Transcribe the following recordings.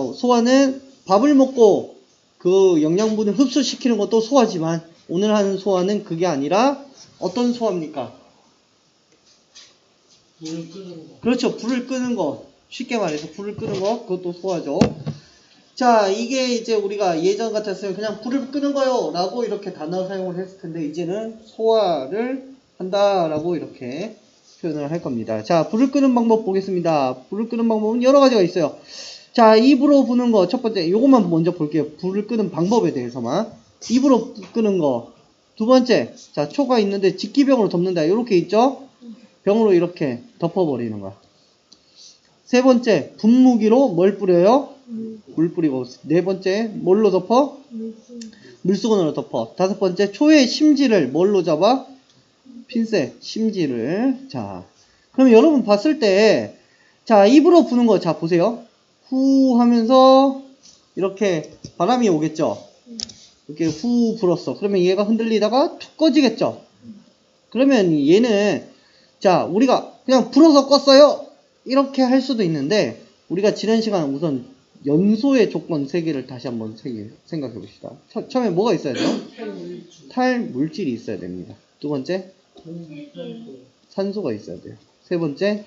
그죠? 소화는 밥을 먹고 그 영양분을 흡수시키는 것도 소화지만 오늘 하는 소화는 그게 아니라 어떤 소화입니까? 불을 끄는 거. 그렇죠. 불을 끄는 거. 쉽게 말해서 불을 끄는 거. 그것도 소화죠. 자, 이게 이제 우리가 예전 같았으면 그냥 불을 끄는 거요 라고 이렇게 단어 사용을 했을 텐데 이제는 소화를 한다 라고 이렇게 표현을 할 겁니다. 자, 불을 끄는 방법 보겠습니다. 불을 끄는 방법은 여러 가지가 있어요. 자, 입으로 부는 거 첫 번째 요것만 먼저 볼게요. 불을 끄는 방법에 대해서만. 입으로 끄는 거. 두 번째, 자, 초가 있는데 직기병으로 덮는다. 이렇게 있죠? 병으로 이렇게 덮어버리는 거야. 세 번째, 분무기로 뭘 뿌려요? 물 뿌리고. 네 번째, 뭘로 덮어? 물수건으로 덮어. 다섯 번째, 초의 심지를 뭘로 잡아? 핀셋, 심지를. 자, 그럼 여러분 봤을 때, 자, 입으로 부는 거, 자, 보세요. 후 하면서, 이렇게 바람이 오겠죠? 이렇게 후 불었어. 그러면 얘가 흔들리다가 툭 꺼지겠죠? 그러면 얘는, 자, 우리가 그냥 불어서 껐어요! 이렇게 할 수도 있는데, 우리가 지난 시간 우선 연소의 조건 3개를 다시 한번 생각해 봅시다. 처음에 뭐가 있어야 돼요? 탈물질이 있어야 됩니다. 두 번째, 산소가 있어야 돼요. 세 번째,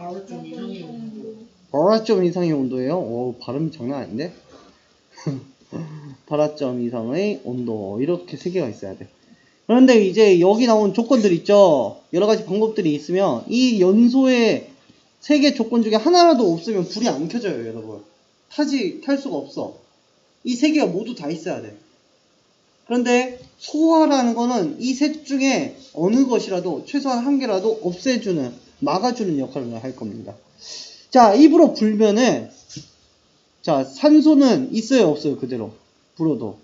발화점 이상의 온도예요. 오, 발음이 장난 아닌데? 발화점 이상의 온도. 이렇게 3개가 있어야 돼. 그런데 이제 여기 나온 조건들 있죠? 여러 가지 방법들이 있으면 이 연소의 3개 조건 중에 하나라도 없으면 불이 안 켜져요, 여러분. 탈 수가 없어. 이 3개가 모두 다 있어야 돼. 그런데 소화라는 거는 이 셋 중에 어느 것이라도 최소한 한 개라도 없애주는, 막아주는 역할을 할 겁니다. 자, 입으로 불면은, 자, 산소는 있어요, 없어요, 그대로? 불어도.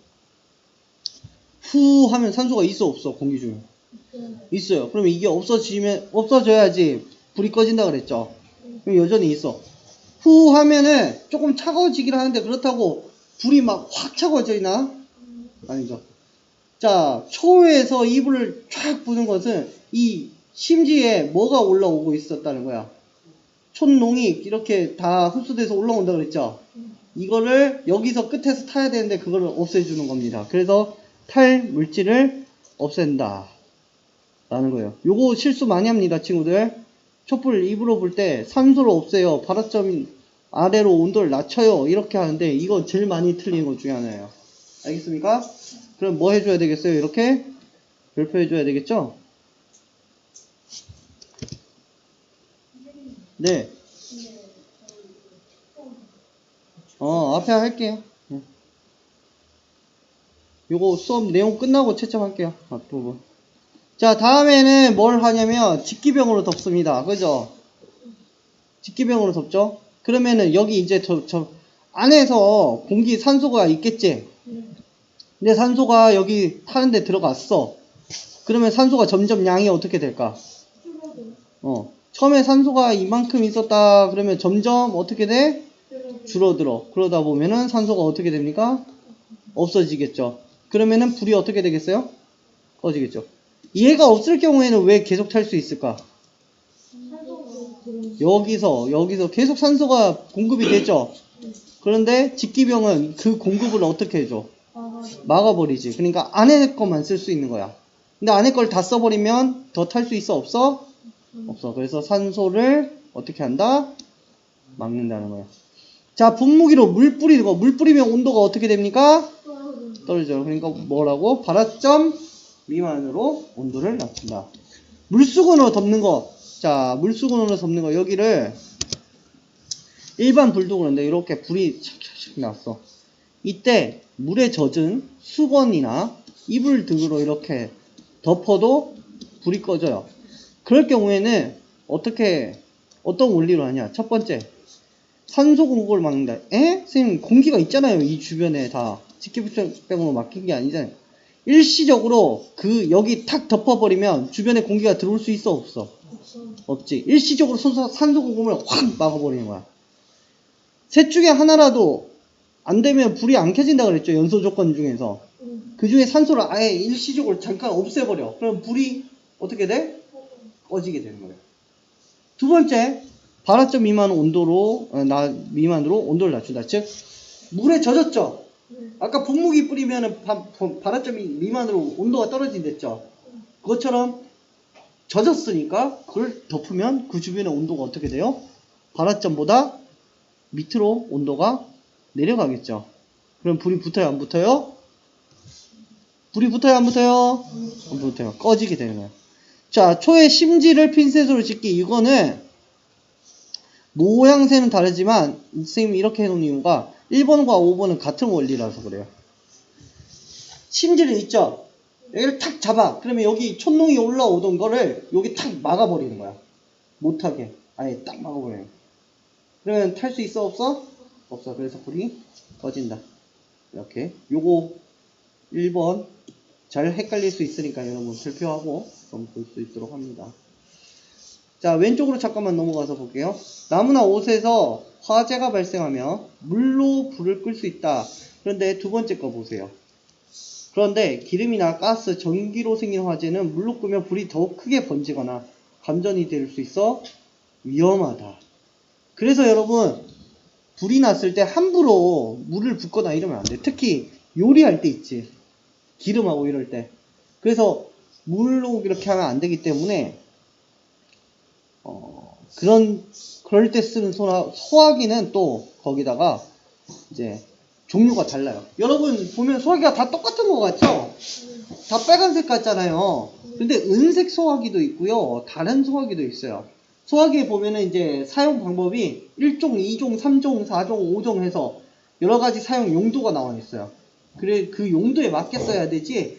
후 하면 산소가 있어, 없어, 공기 중에? 있어요. 그러면 이게 없어져야지 불이 꺼진다 그랬죠? 그럼 여전히 있어. 후 하면은 조금 차가워지긴 하는데 그렇다고 불이 막 확 차가워져 있나? 아니죠. 자, 초에서 이불을 쫙 부는 것은 이 심지에 뭐가 올라오고 있었다는 거야. 촛농이 이렇게 다 흡수돼서 올라온다 그랬죠. 이거를 여기서 끝에서 타야 되는데 그거를 없애주는 겁니다. 그래서 탈 물질을 없앤다 라는 거예요. 요거 실수 많이 합니다, 친구들. 촛불 입으로 불 때 산소를 없애요, 발화점 아래로 온도를 낮춰요, 이렇게 하는데 이거 제일 많이 틀리는 것 중에 하나예요. 알겠습니까? 그럼 뭐 해줘야 되겠어요? 이렇게 별표해줘야 되겠죠? 네. 앞에 할게요. 요거 수업 내용 끝나고 채점할게요. 앞부분. 자, 다음에는 뭘 하냐면 직기병으로 덮습니다. 그죠? 직기병으로 덮죠? 그러면은 여기 이제 저 안에서 공기 산소가 있겠지? 근데 산소가 여기 타는데 들어갔어. 그러면 산소가 점점 양이 어떻게 될까? 처음에 산소가 이만큼 있었다 그러면 점점 어떻게 돼? 줄어들어. 그러다 보면은 산소가 어떻게 됩니까? 없어지겠죠. 그러면은 불이 어떻게 되겠어요? 꺼지겠죠. 얘가 없을 경우에는 왜 계속 탈 수 있을까? 여기서 계속 산소가 공급이 되죠. 그런데 직기병은 그 공급을 어떻게 해줘? 막아버리지. 그러니까 안에 것만 쓸 수 있는 거야. 근데 안에 걸 다 써버리면 더 탈 수 있어? 없어? 없어. 그래서 산소를 어떻게 한다? 막는다는 거야. 자, 분무기로 물 뿌리는 거. 물 뿌리면 온도가 어떻게 됩니까? 떨어져요. 그러니까 뭐라고? 발화점 미만으로 온도를 낮춘다. 물수건으로 덮는 거. 자, 물수건으로 덮는 거. 여기를 일반 불도 그런데 이렇게 불이 착착착 났어. 이때 물에 젖은 수건이나 이불 등으로 이렇게 덮어도 불이 꺼져요. 그럴 경우에는 어떤 원리로 하냐? 첫 번째, 산소 공급을 막는다. 선생님, 공기가 있잖아요. 이 주변에 다. 직기병으로 막힌 게 아니잖아요. 일시적으로 여기 탁 덮어버리면 주변에 공기가 들어올 수 있어, 없어? 없지. 일시적으로 산소 공급을 확 막아버리는 거야. 셋 중에 하나라도 안 되면 불이 안 켜진다 그랬죠. 연소 조건 중에서. 그 중에 산소를 아예 일시적으로 잠깐 없애버려. 그럼 불이 어떻게 돼? 꺼지게 되는 거예요. 두 번째, 발화점 미만으로 온도를 낮춘다. 즉, 물에 젖었죠? 아까 분무기 뿌리면은 발화점이 미만으로 온도가 떨어진댔죠? 그것처럼 젖었으니까 그걸 덮으면 그 주변의 온도가 어떻게 돼요? 발화점보다 밑으로 온도가 내려가겠죠. 그럼 불이 붙어요, 안 붙어요? 불이 붙어요, 안 붙어요? 안 붙어요. 꺼지게 되는 거예요. 자, 초의 심지를 핀셋으로 짓기. 이거는 모양새는 다르지만 선생님이 이렇게 해놓은 이유가 1번과 5번은 같은 원리라서 그래요. 심지를 있죠? 여기를 탁 잡아. 그러면 여기 촛농이 올라오던 거를 여기 탁 막아버리는 거야. 못하게. 아예 딱 막아버려요. 그러면 탈 수 있어, 없어? 없어. 그래서 불이 꺼진다. 이렇게. 요거 1번 잘 헷갈릴 수 있으니까 여러분 발표하고 좀 볼 수 있도록 합니다. 자, 왼쪽으로 잠깐만 넘어가서 볼게요. 나무나 옷에서 화재가 발생하며 물로 불을 끌 수 있다. 그런데 두 번째 거 보세요. 그런데 기름이나 가스, 전기로 생긴 화재는 물로 끄면 불이 더욱 크게 번지거나 감전이 될 수 있어 위험하다. 그래서 여러분 불이 났을 때 함부로 물을 붓거나 이러면 안 돼. 특히 요리할 때 있지. 기름하고 이럴 때. 그래서 물로 이렇게 하면 안 되기 때문에 그럴 때 쓰는 소화기는 또 거기다가 이제 종류가 달라요. 여러분 보면 소화기가 다 똑같은 거 같죠? 다 빨간색 같잖아요. 근데 은색 소화기도 있고요. 다른 소화기도 있어요. 소화기에 보면은 이제 사용 방법이 1종, 2종, 3종, 4종, 5종 해서 여러 가지 사용 용도가 나와 있어요. 그래, 그 용도에 맞게 써야 되지,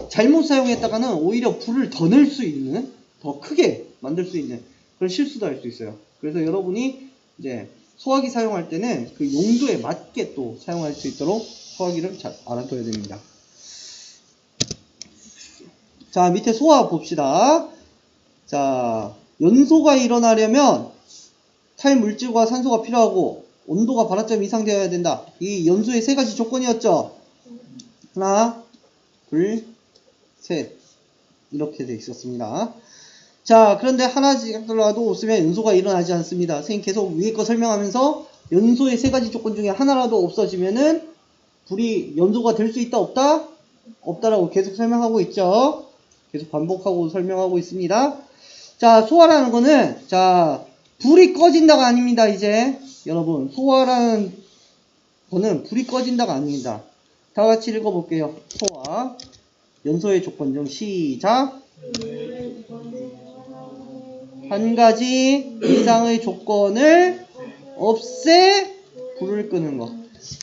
잘못 사용했다가는 오히려 불을 더 낼 수 있는, 더 크게 만들 수 있는 그런 실수도 할 수 있어요. 그래서 여러분이 이제 소화기 사용할 때는 그 용도에 맞게 또 사용할 수 있도록 소화기를 잘 알아둬야 됩니다. 자, 밑에 소화 봅시다. 자, 연소가 일어나려면 탈물질과 산소가 필요하고 온도가 발화점 이상 되어야 된다. 이 연소의 세 가지 조건이었죠. 하나, 둘, 셋. 이렇게 돼 있었습니다. 자, 그런데 하나라도 없으면 연소가 일어나지 않습니다. 선생님 계속 위에 거 설명하면서 연소의 세 가지 조건 중에 하나라도 없어지면은 불이 연소가 될 수 있다, 없다? 없다라고 계속 설명하고 있죠. 계속 반복하고 설명하고 있습니다. 자, 소화라는 거는, 자, 불이 꺼진다가 아닙니다, 이제. 여러분, 소화라는 거는 불이 꺼진다가 아닙니다. 다 같이 읽어볼게요. 소화. 연소의 조건 중 시작. 한 가지 이상의 조건을 없애 불을 끄는 것.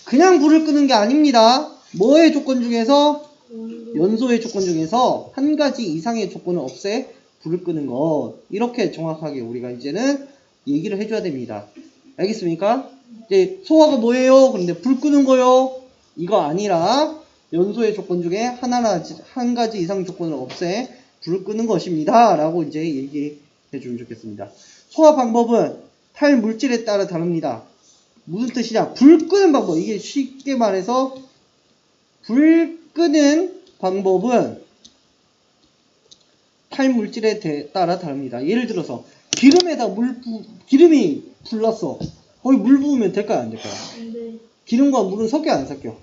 그냥 불을 끄는 게 아닙니다. 뭐의 조건 중에서? 연소의 조건 중에서 한 가지 이상의 조건을 없애 불을 끄는 것. 이렇게 정확하게 우리가 이제는 얘기를 해줘야 됩니다. 알겠습니까? 이제 소화가 뭐예요? 그런데 불 끄는 거요? 이거 아니라 연소의 조건 중에 한 가지 이상 조건을 없애 불을 끄는 것입니다. 라고 이제 얘기해 주면 좋겠습니다. 소화 방법은 탈물질에 따라 다릅니다. 무슨 뜻이냐? 불 끄는 방법. 이게 쉽게 말해서 불 끄는 방법은 탈물질에 따라 다릅니다. 예를 들어서 기름에다 기름이 불났어. 거기 물 부으면 될까요? 안 될까요? 네. 기름과 물은 섞여 안 섞여?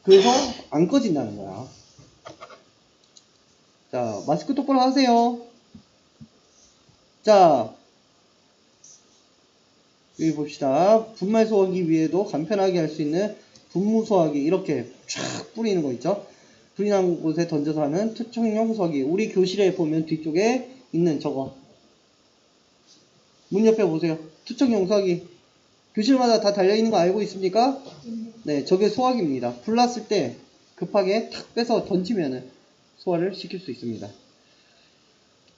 그래서 안 꺼진다는 거야. 자, 마스크 똑바로 하세요. 자, 여기 봅시다. 분말 소화기 위에도 간편하게 할 수 있는 분무 소화기, 이렇게 쫙 뿌리는 거 있죠. 불이 난 곳에 던져서 하는 투척용 소화기. 우리 교실에 보면 뒤쪽에 있는 저거, 문 옆에 보세요. 투척용 소화기. 교실마다 다 달려있는 거 알고 있습니까? 네, 저게 소화기입니다. 불 났을 때 급하게 탁 빼서 던지면은 소화를 시킬 수 있습니다.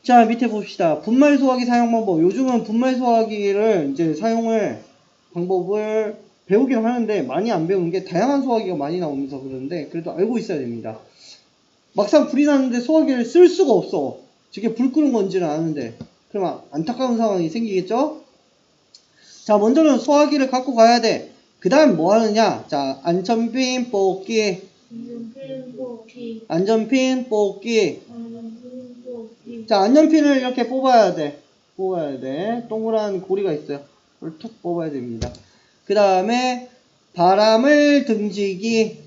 자, 밑에 봅시다. 분말 소화기 사용 방법. 요즘은 분말 소화기를 이제 사용을 방법을 배우긴 하는데 많이 안 배우는 게, 다양한 소화기가 많이 나오면서 그러는데 그래도 알고 있어야 됩니다. 막상 불이 났는데 소화기를 쓸 수가 없어. 저게 불 끄는 건지는 아는데. 그러면 안타까운 상황이 생기겠죠? 자, 먼저는 소화기를 갖고 가야 돼. 그 다음 뭐 하느냐? 자, 안전핀 뽑기. 안전핀 뽑기. 자, 안전핀을 이렇게 뽑아야 돼. 동그란 고리가 있어요. 그걸 툭 뽑아야 됩니다. 그 다음에 바람을 등지기.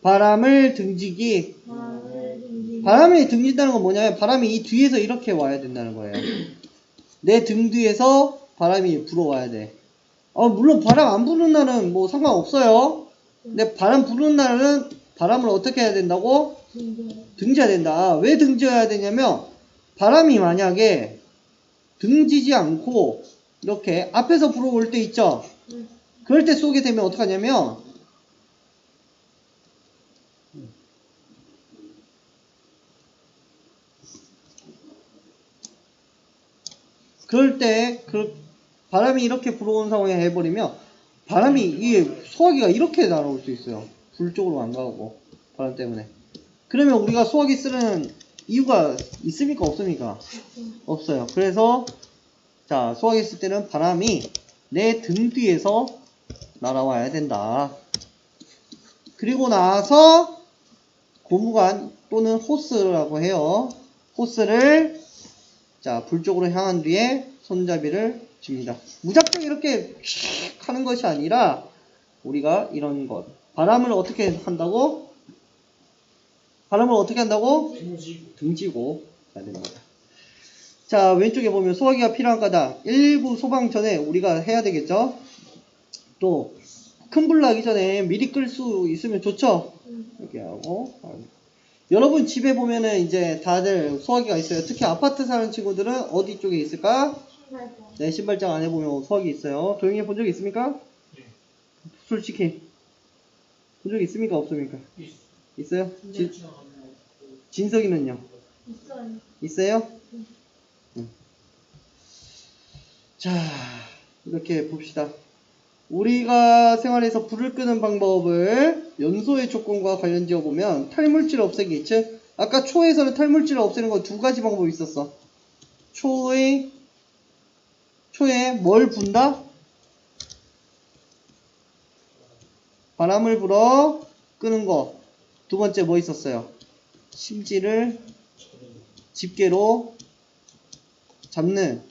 바람을 등지기. 바람이 등진다는 건 뭐냐면 바람이 이 뒤에서 이렇게 와야 된다는 거예요. 내 등 뒤에서 바람이 불어와야 돼. 물론 바람 안 부는 날은 뭐 상관없어요. 근데 바람 부는 날은 바람을 어떻게 해야 된다고? 등져야 된다. 왜 등져야 되냐면 바람이 만약에 등지지 않고 이렇게 앞에서 불어올 때 있죠? 그럴 때 쏘게 되면 어떡하냐면 그럴 때 바람이 이렇게 불어오는 상황에 해버리면 바람이 이게 소화기가 이렇게 날아올 수 있어요. 불 쪽으로 안 가고 바람 때문에. 그러면 우리가 소화기 쓰는 이유가 있습니까? 없습니까? 없어요. 그래서 자 소화기 쓸 때는 바람이 내 등 뒤에서 날아와야 된다. 그리고 나서 고무관 또는 호스라고 해요. 호스를 자 불 쪽으로 향한 뒤에 손잡이를 줍니다. 무작정 이렇게 하는 것이 아니라 우리가 이런 것 바람을 어떻게 한다고? 바람을 어떻게 한다고? 등지고 해야 됩니다. 자 왼쪽에 보면 소화기가 필요한 까닭 1부 소방 전에 우리가 해야 되겠죠. 또 큰 불 나기 전에 미리 끌 수 있으면 좋죠. 이렇게 하고 여러분 집에 보면은 이제 다들 소화기가 있어요. 특히 아파트 사는 친구들은 어디 쪽에 있을까? 네, 신발장 안에 보면 소화기 있어요. 조용히 본 적 있습니까? 네. 솔직히 본 적 있습니까? 없습니까? 있어요? 진석이는요? 있어요? 자, 이렇게 봅시다. 우리가 생활에서 불을 끄는 방법을 연소의 조건과 관련 지어보면 탈물질 없애기, 즉 아까 초에서는 탈물질을 없애는 건 두 가지 방법이 있었어. 초에 뭘 분다? 바람을 불어 끄는 거. 두 번째 뭐 있었어요? 심지를 집게로 잡는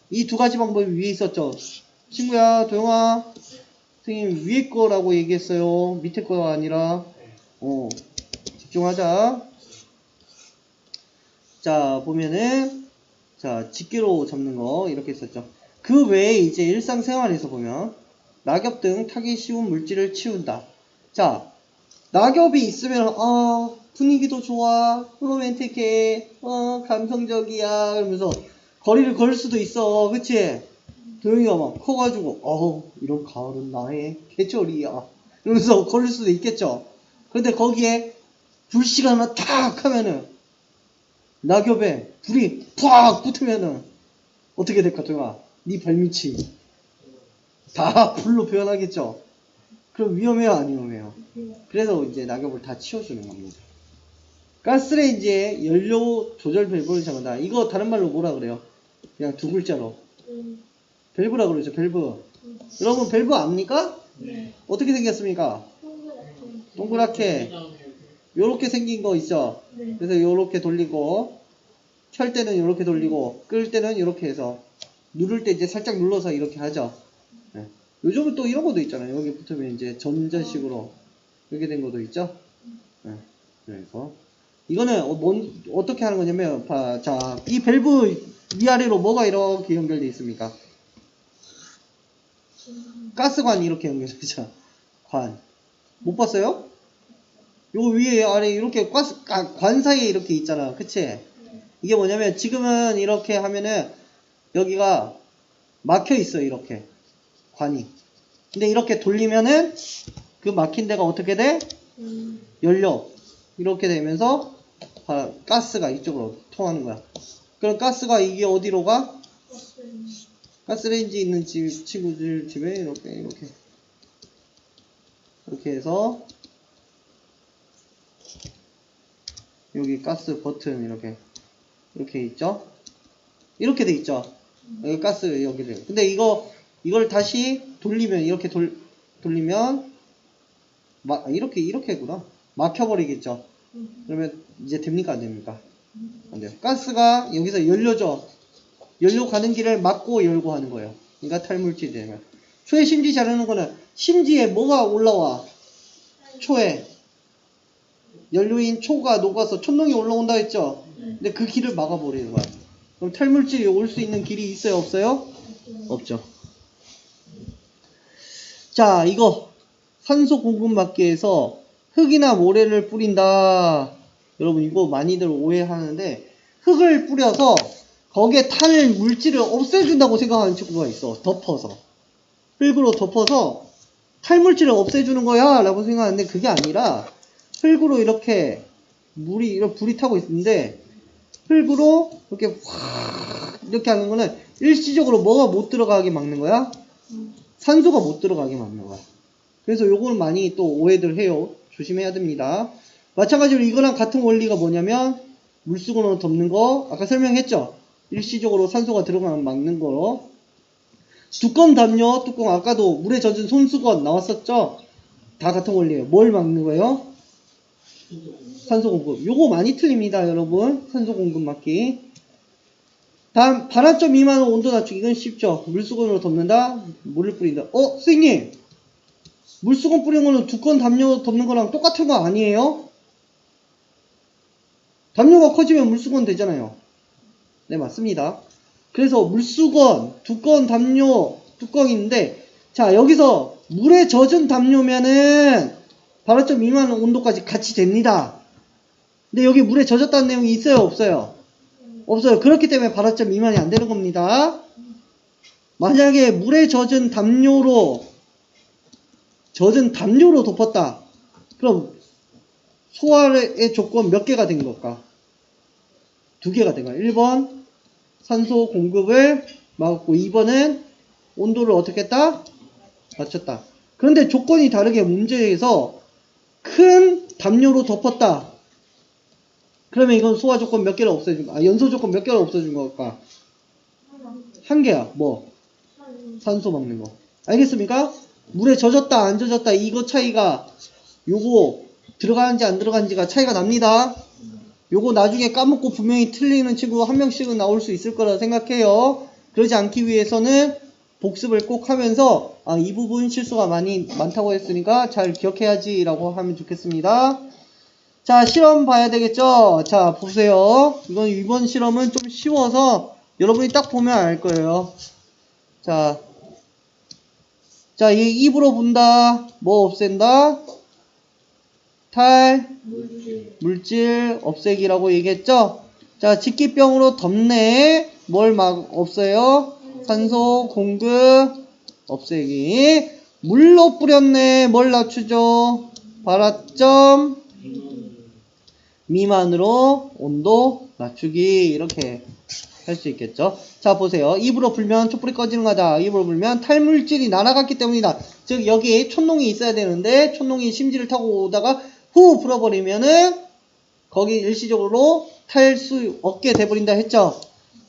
이 두 가지 방법이 위에 있었죠. 친구야, 도영아, 선생님 위에 거라고 얘기했어요. 밑에 거가 아니라. 집중하자. 자, 보면은 자, 집게로 잡는 거 이렇게 있었죠. 그 외에 이제 일상생활에서 보면 낙엽 등 타기 쉬운 물질을 치운다. 자, 낙엽이 있으면 분위기도 좋아, 로맨틱해, 감성적이야 그러면서 거리를 걸 수도 있어. 그치? 도영이가 막 커가지고 이런 가을은 나의 계절이야 이러면서 걸을 수도 있겠죠. 그런데 거기에 불씨가 하나 탁 하면은 낙엽에 불이 팍 붙으면은 어떻게 될까? 도영아, 네 발밑이 다 불로 변하겠죠. 그럼 위험해요, 안 위험해요? 그래서 이제 낙엽을 다 치워주는 겁니다. 가스레인지에 연료 조절 밸브를 잡는다. 이거 다른 말로 뭐라 그래요? 그냥 두 글자로 밸브라 그러죠. 밸브. 여러분 밸브 압니까? 네. 어떻게 생겼습니까? 동그랗게 요렇게 생긴 거 있죠. 네. 그래서 요렇게 돌리고 켤 때는 요렇게 돌리고 끌 때는 요렇게 해서 누를 때 이제 살짝 눌러서 이렇게 하죠. 네. 요즘은 또 이런 것도 있잖아요. 여기 붙으면 이제 점전식으로 이렇게 된 것도 있죠. 네. 그래서 이거는 어떻게 하는 거냐면 자, 이 밸브 위아래로 뭐가 이렇게 연결되어 있습니까? 가스관이 이렇게 연결되어 있죠. 관. 못 봤어요? 요 위에 아래 이렇게 관 사이에 이렇게 있잖아. 그치? 이게 뭐냐면 지금은 이렇게 하면은 여기가 막혀 있어요. 이렇게 관이. 근데 이렇게 돌리면은 그 막힌 데가 어떻게 돼? 열려. 이렇게 되면서 가스가 이쪽으로 통하는 거야. 그럼 가스가 이게 어디로 가? 가스레인지 있는 친구들 집에 이렇게 해서 여기 가스 버튼 이렇게 있죠? 이렇게 돼 있죠? 여기 가스 여기 돼요. 근데 이걸 다시 돌리면 이렇게 돌리면 이렇게구나. 막혀버리겠죠? 그러면 이제 됩니까? 안 됩니까? 안 돼요. 가스가 여기서 열려져. 열려 가는 길을 막고 열고 하는 거예요. 그러니까 탈물질이 되면. 초에 심지 자르는 거는 심지에 뭐가 올라와? 초에 연료인 초가 녹아서 촛농이 올라온다 했죠? 근데 그 길을 막아버리는 거야. 그럼 탈물질이 올 수 있는 길이 있어요? 없어요? 없죠. 자, 이거 산소 공급 막기 위해서 흙이나 모래를 뿌린다. 여러분 이거 많이들 오해하는데 흙을 뿌려서 거기에 탈 물질을 없애준다고 생각하는 친구가 있어. 덮어서. 흙으로 덮어서 탈물질을 없애주는 거야 라고 생각하는데 그게 아니라 흙으로 이렇게 불이 타고 있는데 흙으로 이렇게 확 이렇게 하는 거는 일시적으로 뭐가 못 들어가게 막는 거야? 산소가 못 들어가게 막는 거야. 그래서 요거는 많이 또 오해들 해요. 조심해야 됩니다. 마찬가지로 이거랑 같은 원리가 뭐냐면 물수건으로 덮는 거 아까 설명했죠? 일시적으로 산소가 들어가면 막는 거. 두꺼운 담요, 뚜껑 아까도 물에 젖은 손수건 나왔었죠? 다 같은 원리예요. 뭘 막는 거예요? 산소 공급. 요거 많이 틀립니다, 여러분. 산소 공급 막기. 다음 반환점 미만의 온도 낮추기. 이건 쉽죠. 물수건으로 덮는다. 물을 뿌린다. 선생님. 물수건 뿌리는 거는 두꺼운 담요 덮는 거랑 똑같은 거 아니에요? 담요가 커지면 물수건 되잖아요. 네, 맞습니다. 그래서 물수건, 두꺼운 담요, 뚜껑인데 자, 여기서 물에 젖은 담요면은 반환점 미만 온도까지 같이 됩니다. 근데 여기 물에 젖었다는 내용이 있어요? 없어요? 없어요. 그렇기 때문에 반환점 미만이 안 되는 겁니다. 만약에 물에 젖은 담요로 덮었다. 그럼 소화의 조건 몇 개가 된 걸까? 2개가 된 거야. 1번 산소 공급을 막았고 2번은 온도를 어떻게 했다? 낮췄다. 그런데 조건이 다르게 문제에서 큰 담요로 덮었다. 그러면 이건 소화 조건 몇 개를 없애준 거야? 연소 조건 몇 개를 없애준 걸까? 1개야. 뭐? 산소 먹는 거. 알겠습니까? 물에 젖었다 안 젖었다 이거 차이가 요거 들어가는지 안 들어가는지가 차이가 납니다. 요거 나중에 까먹고 분명히 틀리는 친구 한 명씩은 나올 수 있을 거라 생각해요. 그러지 않기 위해서는 복습을 꼭 하면서 이 부분 실수가 많다고 했으니까 잘 기억해야지 라고 하면 좋겠습니다. 자, 실험 봐야 되겠죠? 자, 보세요. 이번 실험은 좀 쉬워서 여러분이 딱 보면 알 거예요. 자, 이 입으로 분다. 뭐 없앤다? 물질 없애기라고 얘기했죠? 자, 직기병으로 덮네. 뭘 막 없어요? 산소 공급 없애기. 물로 뿌렸네. 뭘 낮추죠? 발화점 미만으로 온도 낮추기. 이렇게 할 수 있겠죠. 자, 보세요. 입으로 불면 촛불이 꺼지는 거다. 입으로 불면 탈물질이 날아갔기 때문이다. 즉 여기 촛농이 있어야 되는데 촛농이 심지를 타고 오다가 후 불어버리면은 거기 일시적으로 탈 수 없게 돼버린다 했죠.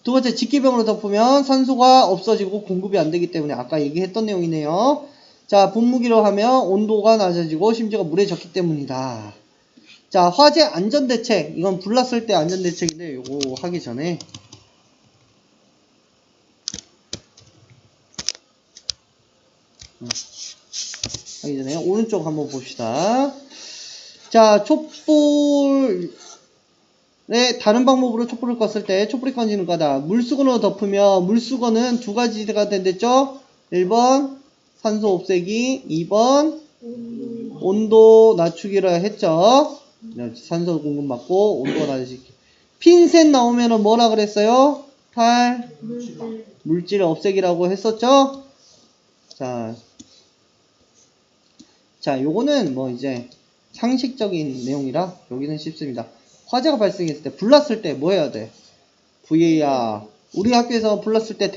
두 번째 직기병으로 덮으면 산소가 없어지고 공급이 안 되기 때문에 아까 얘기했던 내용이네요. 자, 분무기로 하면 온도가 낮아지고 심지가 물에 젖기 때문이다. 자, 화재 안전대책. 이건 불났을 때 안전대책인데 요거 하기 전에 오른쪽 한번 봅시다. 자, 촛불에 다른 방법으로 촛불을 껐을 때 촛불이 꺼지는 거다. 물수건으로 덮으면 물수건은 2가지가 된댔죠? 1번 산소 없애기, 2번 온도 낮추기로 했죠. 산소 공급 맞고 온도가 낮아지기. 핀셋 나오면은 뭐라 그랬어요? 물질 없애기라고 했었죠? 자, 요거는 뭐 이제 상식적인 내용이라 여기는 쉽습니다. 화재가 발생했을 때, 불났을 때 뭐 해야 돼? VAR. 우리 학교에서 불났을 때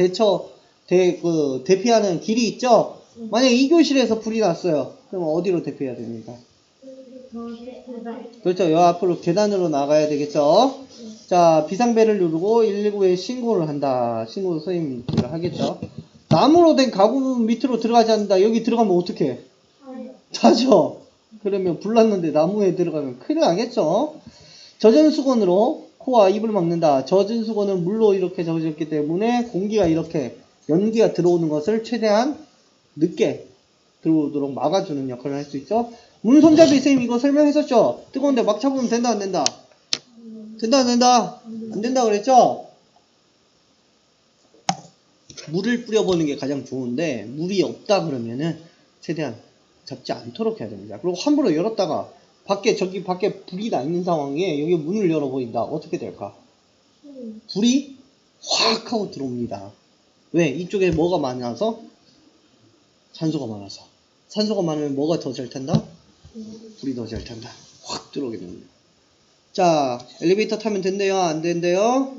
대피하는 길이 있죠? 만약에 2교실에서 불이 났어요. 그럼 어디로 대피해야 됩니까? 그렇죠. 요 앞으로 계단으로 나가야 되겠죠? 자, 비상벨을 누르고 119에 신고를 한다. 신고 선생님들 하겠죠? 나무로 된 가구 밑으로 들어가지 않는다. 여기 들어가면 어떡해? 자죠. 그러면 불났는데 나무에 들어가면 큰일 나겠죠. 젖은 수건으로 코와 입을 막는다. 젖은 수건은 물로 이렇게 젖었기 때문에 공기가 이렇게 연기가 들어오는 것을 최대한 늦게 들어오도록 막아주는 역할을 할 수 있죠. 문 손잡이 선생님 이거 설명했었죠. 뜨거운데 막 잡으면 된다 안 된다? 된다 안 된다? 안 된다 그랬죠? 물을 뿌려보는 게 가장 좋은데 물이 없다 그러면은 최대한 잡지 않도록 해야 됩니다. 그리고 함부로 열었다가 저기 밖에 불이 나 있는 상황에 여기 문을 열어버린다. 어떻게 될까? 불이 확 하고 들어옵니다. 왜? 이쪽에 뭐가 많아서? 산소가 많아서. 산소가 많으면 뭐가 더 잘 탄다? 불이 더 잘 탄다. 확 들어오게 됩니다. 자, 엘리베이터 타면 된대요? 안 된대요?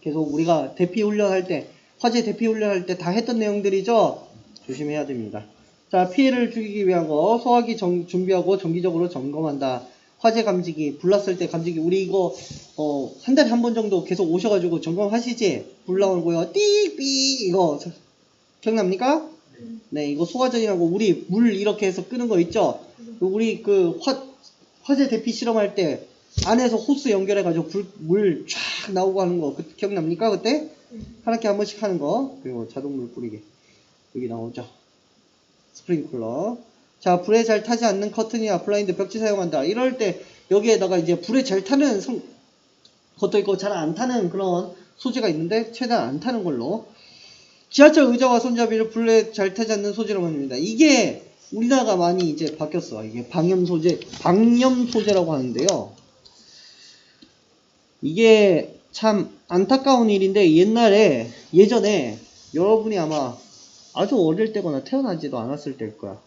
계속 우리가 대피 훈련할 때, 화재 대피 훈련할 때 다 했던 내용들이죠? 조심해야 됩니다. 자, 피해를 줄이기 위한 거, 소화기 준비하고 정기적으로 점검한다. 화재 감지기, 불 났을 때 감지기, 우리 이거, 한 달에 한 번 정도 계속 오셔가지고 점검하시지? 불 나오고요. 띠삐, 이거, 기억납니까? 네, 이거 소화전이라고 우리 물 이렇게 해서 끄는 거 있죠? 우리 화재 대피 실험할 때 안에서 호스 연결해가지고 물 쫙 나오고 하는 거 기억납니까? 그때? 하나씩 한 번씩 하는 거. 그리고 자동물 뿌리기. 여기 나오죠. 스프링클러. 자, 불에 잘 타지 않는 커튼이나 블라인드 벽지 사용한다. 이럴 때 여기에다가 이제 불에 잘 타는 것도 있고 잘 안 타는 그런 소재가 있는데 최대한 안 타는 걸로. 지하철 의자와 손잡이를 불에 잘 타지 않는 소재라고 합니다. 이게 우리나라가 많이 이제 바뀌었어. 이게 방염 소재라고 하는데요. 이게 참 안타까운 일인데 예전에 여러분이 아마 아주 어릴 때거나 태어나지도 않았을 때일 거야.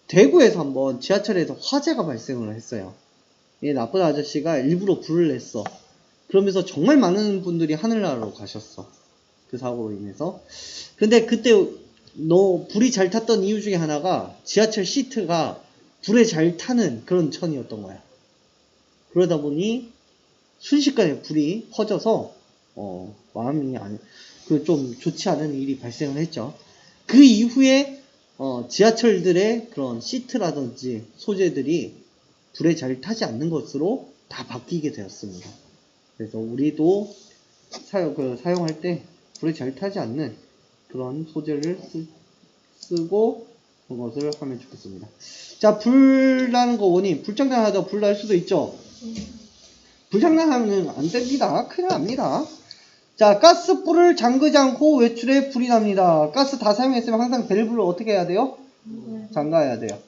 대구에서 한번 지하철에서 화재가 발생을 했어요. 이 나쁜 아저씨가 일부러 불을 냈어. 그러면서 정말 많은 분들이 하늘나라로 가셨어. 그 사고로 인해서. 근데 그때 불이 잘 탔던 이유 중에 하나가 지하철 시트가 불에 잘 타는 그런 천이었던 거야. 그러다 보니 순식간에 불이 퍼져서 마음이 좀 좋지 않은 일이 발생을 했죠. 그 이후에 지하철들의 그런 시트라든지 소재들이 불에 잘 타지 않는 것으로 다 바뀌게 되었습니다. 그래서 우리도 사용할 때 불에 잘 타지 않는 그런 소재를 쓰고 그것을 하면 좋겠습니다. 자, 불 나는 거 원인, 불장난하다 불 날 수도 있죠. 불장난하면 안 됩니다. 큰일 납니다. 자, 가스불을 잠그지 않고 외출해 불이 납니다. 가스 다 사용했으면 항상 밸브를 어떻게 해야 돼요? 잠가야 돼요.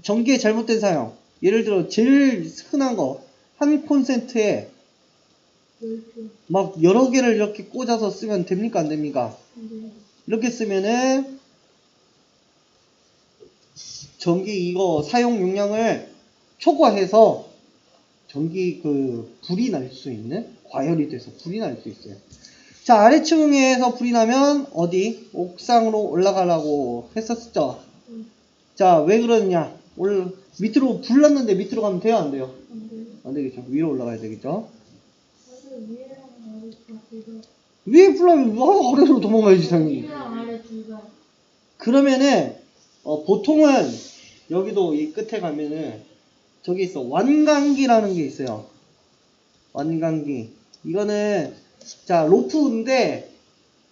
전기의 잘못된 사용. 예를 들어 제일 흔한 거, 한 콘센트에 막 여러 개를 이렇게 꽂아서 쓰면 됩니까? 안 됩니까? 이렇게 쓰면은 전기 이거 사용 용량을 초과해서 전기 불이 날 수 있는 과열이 돼서 불이 날 수 있어요. 자, 아래층에서 불이 나면 어디? 옥상으로 올라가라고 했었죠. 자, 왜 그러느냐? 밑으로 불 났는데 밑으로 가면 돼요? 안 돼요? 안 되겠죠. 위로 올라가야 되겠죠. 위에 불 나면 아래로 도망가야지 당연히. 그러면은 보통은 여기도 이 끝에 가면은 저기 있어. 완강기라는 게 있어요. 완강기. 이거는 자, 로프인데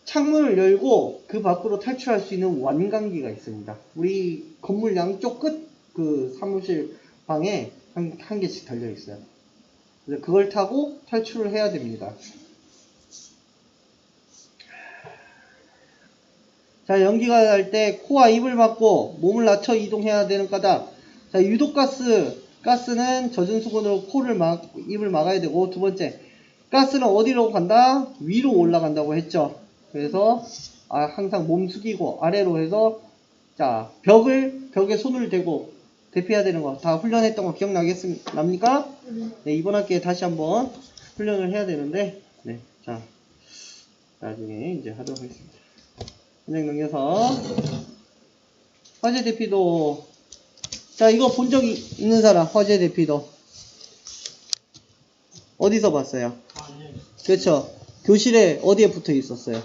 창문을 열고 그 밖으로 탈출할 수 있는 완강기가 있습니다. 우리 건물 양쪽 끝 사무실 방에 한 개씩 달려 있어요. 그래서 그걸 타고 탈출을 해야 됩니다. 자, 연기가 날 때 코와 입을 막고 몸을 낮춰 이동해야 되는 까닭. 자, 가스는 젖은 수건으로 입을 막아야 되고, 두 번째, 가스는 어디로 간다? 위로 올라간다고 했죠. 그래서 항상 몸 숙이고 아래로 해서 자, 벽에 손을 대고 대피해야 되는 거 다 훈련했던 거 기억납니까? 네, 이번 학기에 다시 한번 훈련을 해야 되는데, 네, 자, 나중에 이제 하도록 하겠습니다. 현장 넘겨서 화재 대피도. 자, 이거 본 적 있는 사람, 화재 대피도 어디서 봤어요? 그렇죠. 교실에 어디에 붙어 있었어요?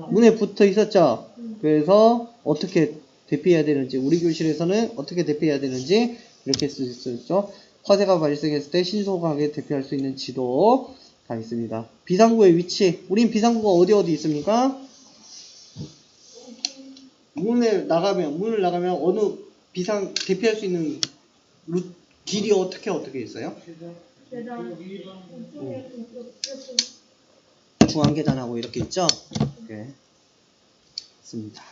문에 붙어 있었죠. 그래서 어떻게 대피해야 되는지, 우리 교실에서는 어떻게 대피해야 되는지 이렇게 쓸 수 있었죠. 화재가 발생했을 때 신속하게 대피할 수 있는 지도 다 있습니다. 비상구의 위치, 우린 비상구가 어디 있습니까? 문을 나가면 어느 비상 대피할 수 있는 길이 어떻게 있어요? 계단. 중앙 계단하고 이렇게 있죠? 네. 있습니다.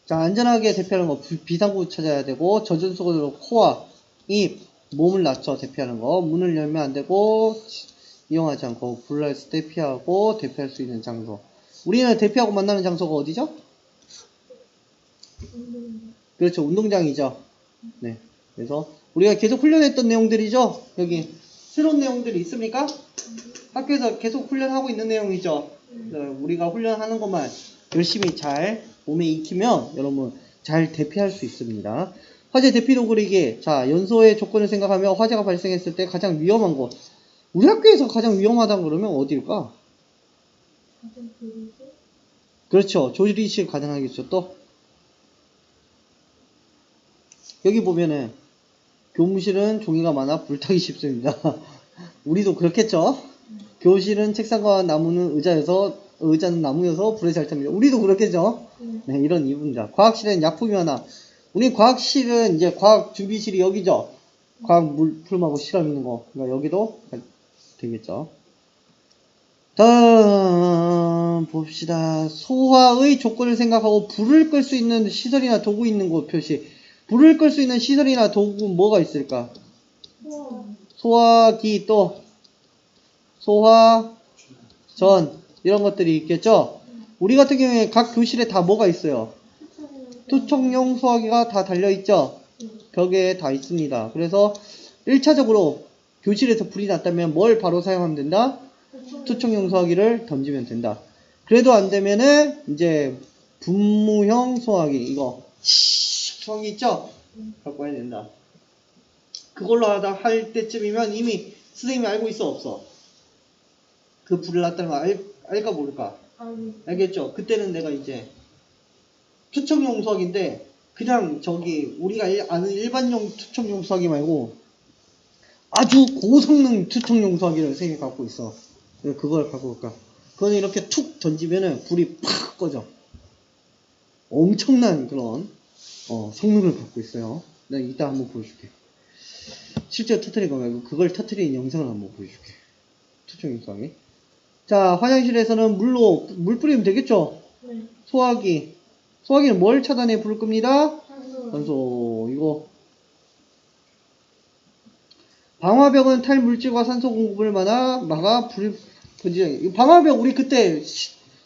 자, 안전하게 대피하는 거 비상구 찾아야 되고 젖은 속으로 코와 입, 몸을 낮춰 대피하는 거. 문을 열면 안 되고 이용하지 않고 불날수 대피하고 대피할 수 있는 장소. 우리는 대피하고 만나는 장소가 어디죠? 그렇죠. 운동장이죠. 네. 그래서 우리가 계속 훈련했던 내용들이죠. 여기 새로운 내용들이 있습니까? 학교에서 계속 훈련하고 있는 내용이죠. 우리가 훈련하는 것만 열심히 잘 몸에 익히면 여러분 잘 대피할 수 있습니다. 화재 대피도 그리기. 자, 연소의 조건을 생각하며 화재가 발생했을 때 가장 위험한 곳. 우리 학교에서 가장 위험하다고 그러면 어디일까? 그렇죠. 조리실 가능하겠죠. 또 여기 보면은 교무실은 종이가 많아 불타기 쉽습니다. 우리도 그렇겠죠. 교실은 책상과 나무는 의자는 나무여서 불에 잘 탑니다. 우리도 그렇겠죠. 네, 이런 이유입니다. 과학실은 약품이 많아. 우리 과학실은 이제 과학 준비실이 여기죠. 과학 물품하고 실험 있는 거. 그러니까 여기도 되겠죠. 다음 봅시다. 소화의 조건을 생각하고 불을 끌 수 있는 시설이나 도구 있는 곳 표시. 불을 끌 수 있는 시설이나 도구 뭐가 있을까? 소화기 또 소화 전 이런 것들이 있겠죠. 우리 같은 경우에 각 교실에 다 뭐가 있어요? 투척용 소화기가 다 달려있죠. 벽에 다 있습니다. 그래서 1차적으로 교실에서 불이 났다면 뭘 바로 사용하면 된다? 투척용 소화기를 던지면 된다. 그래도 안 되면은 이제 분무형 소화기 이거 소화기 있죠? 갖고 와야 된다. 그걸로 할 때쯤이면 이미 선생님이 알고 있어 없어? 그 불을 났다는 거 알까 모를까? 알겠죠? 그때는 내가 이제 투척용 수학인데 그냥 저기 우리가 아는 일반용 투척용 수학이 말고 아주 고성능 투척용 수학이를 선생님이 갖고 있어. 그걸 갖고 올까? 그거는 이렇게 툭 던지면은 불이 팍 꺼져. 엄청난 그런 성능을 갖고 있어요. 내가 이따 한번 보여줄게. 실제로 터트린 거 말고 그걸 터트린 영상을 한번 보여줄게. 투척용 수학이. 자, 화장실에서는 물 뿌리면 되겠죠? 네. 소화기는 뭘 차단해 불을 끕니다? 산소. 이거. 방화벽은 탈물질과 산소 공급을 막아 불이 번지게. 방화벽 우리 그때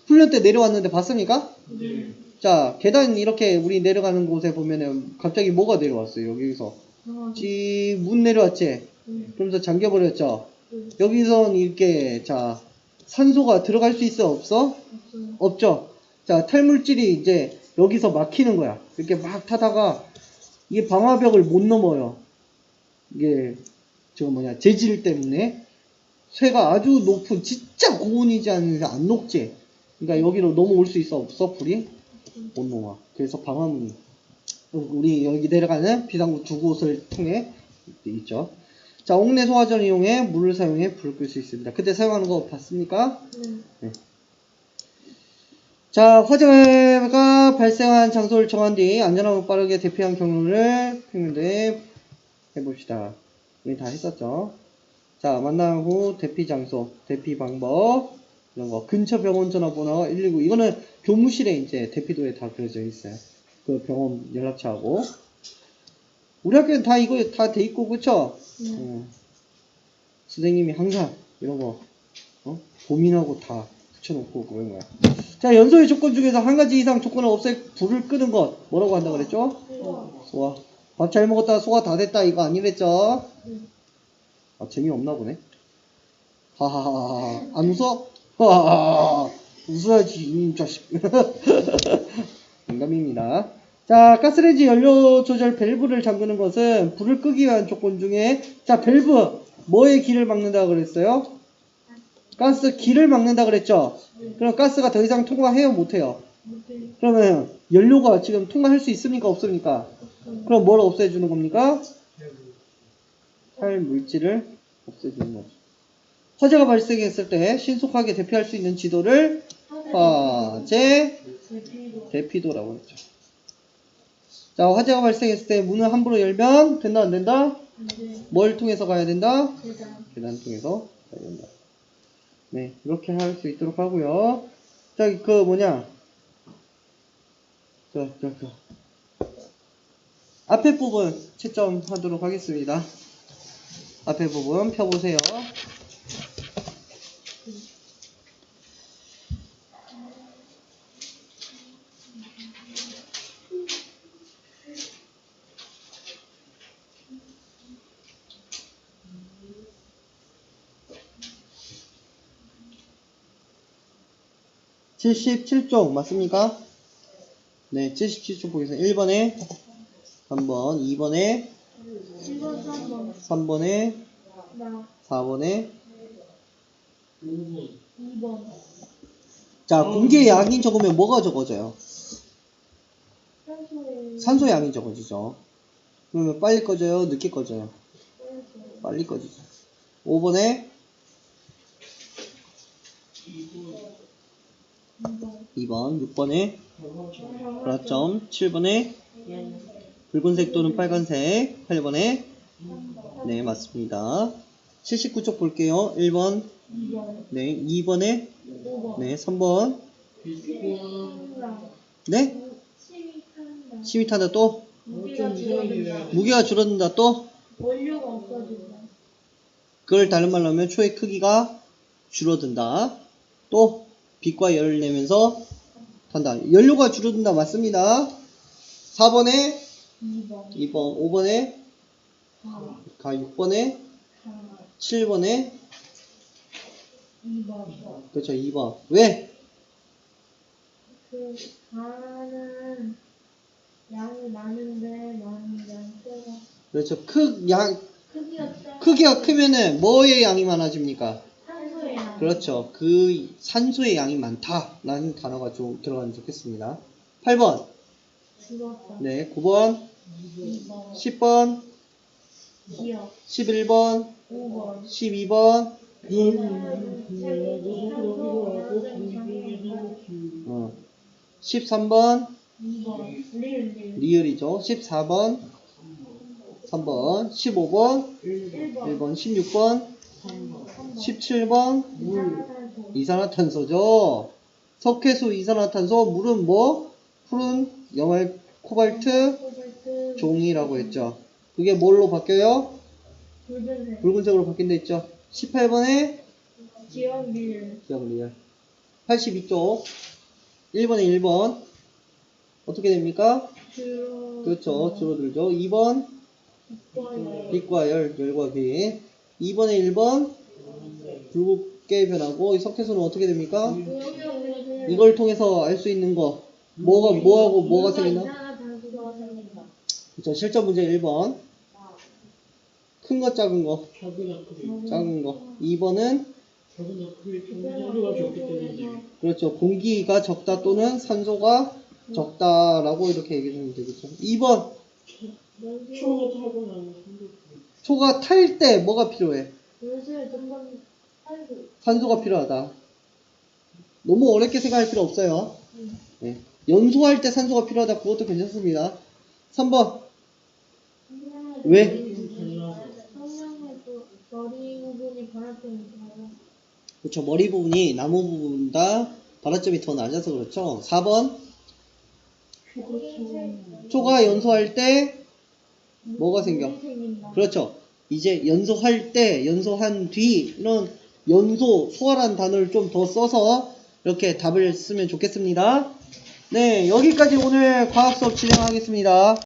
훈련 때 내려왔는데 봤습니까? 네. 자, 계단 이렇게 우리 내려가는 곳에 보면은 갑자기 뭐가 내려왔어요? 여기서. 문 내려왔지? 그러면서 잠겨버렸죠? 여기선 이렇게, 자, 산소가 들어갈 수 있어? 없어? 없죠? 자, 탈물질이 이제 여기서 막히는 거야. 이렇게 막 타다가 이게 방화벽을 못 넘어요. 이게 재질 때문에 쇠가 아주 높은 진짜 고온이지 않으면 안 녹지. 그러니까 여기로 넘어올 수 있어? 없어? 불이? 못 넘어와. 그래서 방화문이 우리 여기 내려가는 비상구 두 곳을 통해 있죠. 자, 옥내 소화전을 이용해 물을 사용해 불을 끌 수 있습니다. 그때 사용하는 거 봤습니까? 네. 자, 화재가 발생한 장소를 정한 뒤 안전하고 빠르게 대피한 경로를 평면도에 해봅시다. 우리 다 했었죠. 자, 만난 후 대피 장소, 대피 방법 이런 거 근처 병원 전화번호 119 이거는 교무실에 이제 대피도에 다 그려져 있어요. 그 병원 연락처하고 우리 학교는 다 이거 다 돼 있고 그쵸? 선생님이 항상 이런 거 고민하고 다 붙여놓고 그런 거야. 자, 연소의 조건 중에서 한 가지 이상 조건을 없애 불을 끄는 것 뭐라고 한다고 그랬죠? 소화. 밥 잘 먹었다 소화 다 됐다 이거 아니랬죠? 아, 재미없나 보네. 하하하하. 안 웃어? 하하하. 웃어야지 이 자식. 농담입니다. 자, 가스레인지 연료 조절 밸브를 잠그는 것은 불을 끄기 위한 조건 중에 자, 밸브 뭐의 길을 막는다 그랬어요? 가스 길을 막는다 그랬죠? 그럼 가스가 더 이상 통과해요 못해요? 그러면 연료가 지금 통과할 수 있습니까 없습니까? 그럼 뭘 없애주는 겁니까? 탈물질을 없애주는 거죠. 화재가 발생했을 때 신속하게 대피할 수 있는 지도를 화재 대피도라고 했죠. 자, 화재가 발생했을 때 문을 함부로 열면 된다 안 된다? 뭘 통해서 가야 된다? 계단 통해서 가야 된다. 네, 이렇게 할 수 있도록 하고요. 자, 앞에 부분 채점하도록 하겠습니다. 앞에 부분 펴보세요. (77쪽) 맞습니까? 네, 77쪽 보겠습니다. 1번에 3번, 2번에 3번에 4번에 2번. 자, 공기의 양이 적으면 뭐가 적어져요? 산소 양이 적어지죠. 그러면 빨리 꺼져요? 늦게 꺼져요? 빨리 꺼지죠. 5번에 2번, 6번에 플라점, 7번에 붉은색 또는 빨간색, 8번에 네, 맞습니다. 79쪽 볼게요. 1번, 네, 2번에 네, 3번, 네, 힘이 타다 또 무게가 줄어든다 또 원료가 없어진다. 그걸 다른 말로 하면 초의 크기가 줄어든다. 또 빛과 열을 내면서 탄다. 연료가 줄어든다. 맞습니다. 4번에 2번, 5번에 6번에 7번에 2번. 그렇죠. 2번. 왜? 그 가는 양이 많은데 양수가 그렇죠. 크기가 크기가 크면은 뭐의 양이 많아집니까? 산소의 양. 그렇죠. 그 산소의 양이 많다라는 단어가 좀 들어가면 좋겠습니다. 8번. 줄었다. 네, 9번, 2번. 10번, 기억. 11번, 5번. 12번, 13번, 2번. 리을이죠. 14번, 3번, 15번, 1번, 16번, 17번, 이산화탄소죠. 석회수, 이산화탄소, 물은 뭐? 푸른, 염화, 코발트, 종이라고 했죠. 그게 뭘로 바뀌어요? 붉은색으로 바뀐다 했죠. 18번에 기억 리을. 82쪽 1번에 1번 어떻게 됩니까? 그렇죠. 줄어들죠. 2번 빛과 열과 빛. 2번에 1번 붉게 변하고 이 석회수는 어떻게 됩니까? 이걸 통해서 알 수 있는 거 뭐하고 뭐가 생긴다? 그렇죠. 실전 문제 1번 큰 거 작은 거 작은 거 2번은 그렇죠. 공기가 적다 또는 산소가 적다라고 이렇게 얘기하면 되겠죠. 2번 초가 탈 때 뭐가 필요해? 산소가 필요하다. 너무 어렵게 생각할 필요 없어요. 네. 연소할 때 산소가 필요하다. 그것도 괜찮습니다. 3번 왜? 머리 부분이 바람점이 그렇죠. 머리 부분이 나무 부분보다 발화점이 더 낮아서 그렇죠. 4번 초가 연소할 때 뭐가 생겨? 그렇죠. 이제 연소할 때, 연소한 뒤 이런 연소, 소화라는 단어를 좀 더 써서 이렇게 답을 쓰면 좋겠습니다. 네, 여기까지 오늘 과학 수업 진행하겠습니다.